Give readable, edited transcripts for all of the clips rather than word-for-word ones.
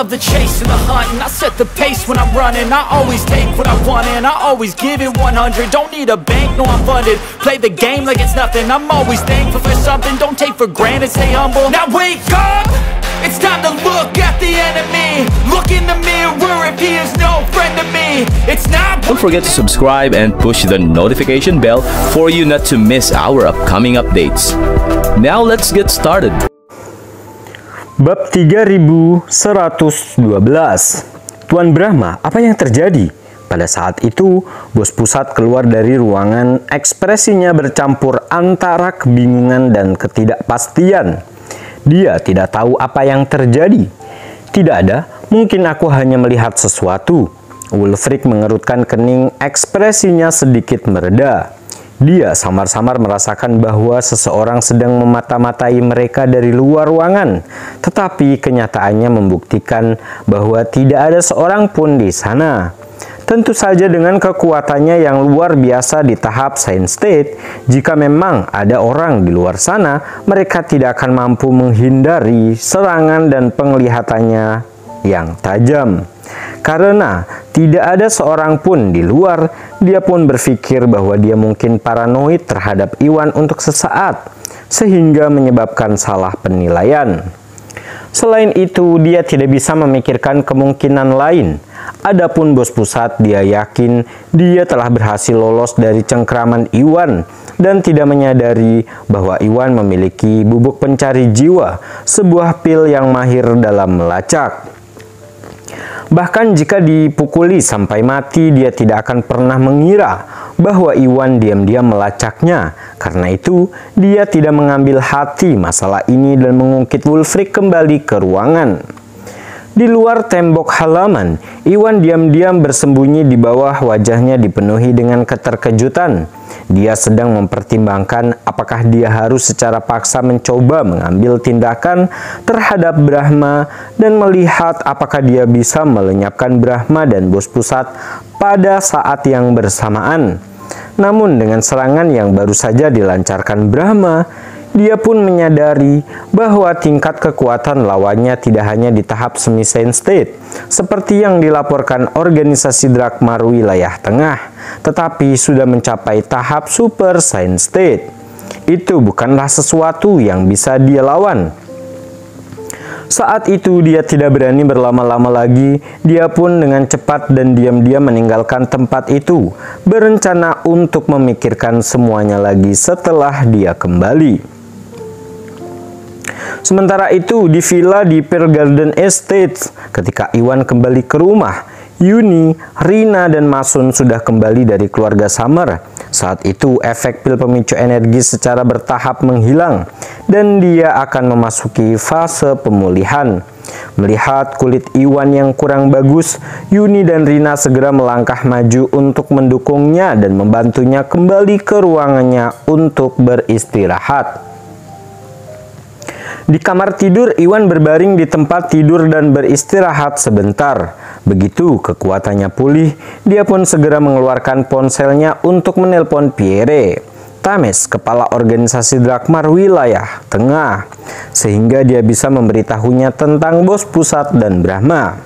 love the chase and the hunt, and I set the pace when I'm running. I always take what I want and I always give it 100. Don't need a bank, no I'm funded. Play the game like it's nothing. I'm always thankful for something. Don't take for granted, stay humble. Now wake up! It's time to look at the enemy. Look in the mirror if he is no friend to me. It's not. Don't forget to subscribe and push the notification bell for you not to miss our upcoming updates. Now let's get started. Bab 3112. Tuan Brahma, apa yang terjadi? Pada saat itu, bos pusat keluar dari ruangan, ekspresinya bercampur antara kebingungan dan ketidakpastian. Dia tidak tahu apa yang terjadi. Tidak ada, mungkin aku hanya melihat sesuatu. Wulfric mengerutkan kening, ekspresinya sedikit mereda. Dia samar-samar merasakan bahwa seseorang sedang memata-matai mereka dari luar ruangan, tetapi kenyataannya membuktikan bahwa tidak ada seorang pun di sana. Tentu saja dengan kekuatannya yang luar biasa di tahap Science State, jika memang ada orang di luar sana, mereka tidak akan mampu menghindari serangan dan penglihatannya yang tajam. Karena tidak ada seorang pun di luar, dia pun berpikir bahwa dia mungkin paranoid terhadap Iwan untuk sesaat, sehingga menyebabkan salah penilaian. Selain itu, dia tidak bisa memikirkan kemungkinan lain. Adapun bos pusat, dia yakin dia telah berhasil lolos dari cengkraman Iwan dan tidak menyadari bahwa Iwan memiliki bubuk pencari jiwa, sebuah pil yang mahir dalam melacak. Bahkan jika dipukuli sampai mati, dia tidak akan pernah mengira bahwa Iwan diam-diam melacaknya. Karena itu, dia tidak mengambil hati masalah ini dan mengungkit Wulfric kembali ke ruangan. Di luar tembok halaman, Iwan diam-diam bersembunyi di bawah, wajahnya dipenuhi dengan keterkejutan. Dia sedang mempertimbangkan apakah dia harus secara paksa mencoba mengambil tindakan terhadap Brahma dan melihat apakah dia bisa melenyapkan Brahma dan bos pusat pada saat yang bersamaan. Namun dengan serangan yang baru saja dilancarkan Brahma, dia pun menyadari bahwa tingkat kekuatan lawannya tidak hanya di tahap semi-Science State, seperti yang dilaporkan organisasi Drakmar wilayah tengah, tetapi sudah mencapai tahap Super Science State. Itu bukanlah sesuatu yang bisa dia lawan. Saat itu dia tidak berani berlama-lama lagi, dia pun dengan cepat dan diam-diam meninggalkan tempat itu, berencana untuk memikirkan semuanya lagi setelah dia kembali. Sementara itu, di villa di Pearl Garden Estate, ketika Iwan kembali ke rumah, Yuni, Rina, dan Masun sudah kembali dari keluarga Summer. Saat itu, efek pil pemicu energi secara bertahap menghilang, dan dia akan memasuki fase pemulihan. Melihat kulit Iwan yang kurang bagus, Yuni dan Rina segera melangkah maju untuk mendukungnya dan membantunya kembali ke ruangannya untuk beristirahat. Di kamar tidur, Iwan berbaring di tempat tidur dan beristirahat sebentar. Begitu kekuatannya pulih, dia pun segera mengeluarkan ponselnya untuk menelpon Pierre, Tames, kepala organisasi Drakmar wilayah tengah, sehingga dia bisa memberitahunya tentang bos pusat dan Brahma.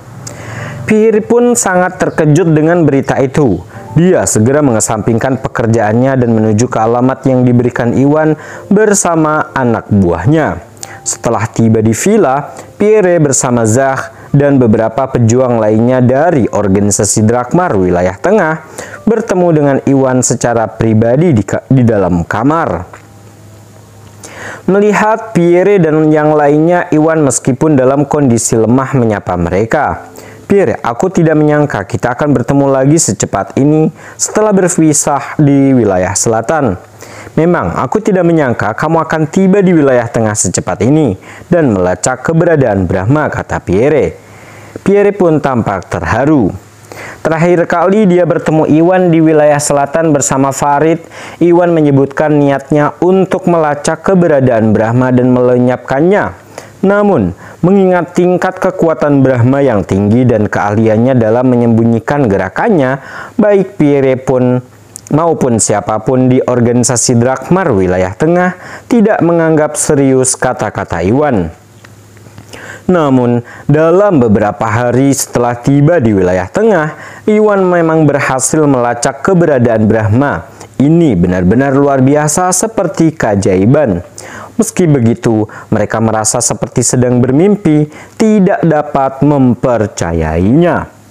Pierre pun sangat terkejut dengan berita itu. Dia segera mengesampingkan pekerjaannya dan menuju ke alamat yang diberikan Iwan bersama anak buahnya. Setelah tiba di villa, Pierre bersama Zach dan beberapa pejuang lainnya dari organisasi Drakmar wilayah tengah bertemu dengan Iwan secara pribadi di dalam kamar. Melihat Pierre dan yang lainnya, Iwan meskipun dalam kondisi lemah menyapa mereka. Pierre, aku tidak menyangka kita akan bertemu lagi secepat ini setelah berpisah di wilayah selatan. Memang, aku tidak menyangka kamu akan tiba di wilayah tengah secepat ini dan melacak keberadaan Brahma, kata Pierre. Pierre pun tampak terharu. Terakhir kali dia bertemu Iwan di wilayah selatan bersama Farid, Iwan menyebutkan niatnya untuk melacak keberadaan Brahma dan melenyapkannya. Namun, mengingat tingkat kekuatan Brahma yang tinggi dan keahliannya dalam menyembunyikan gerakannya, baik Pierre pun maupun siapapun di organisasi Drakmar wilayah tengah tidak menganggap serius kata-kata Iwan. Namun, dalam beberapa hari setelah tiba di wilayah tengah, Iwan memang berhasil melacak keberadaan Brahma. Ini benar-benar luar biasa seperti keajaiban. Meski begitu, mereka merasa seperti sedang bermimpi, tidak dapat mempercayainya.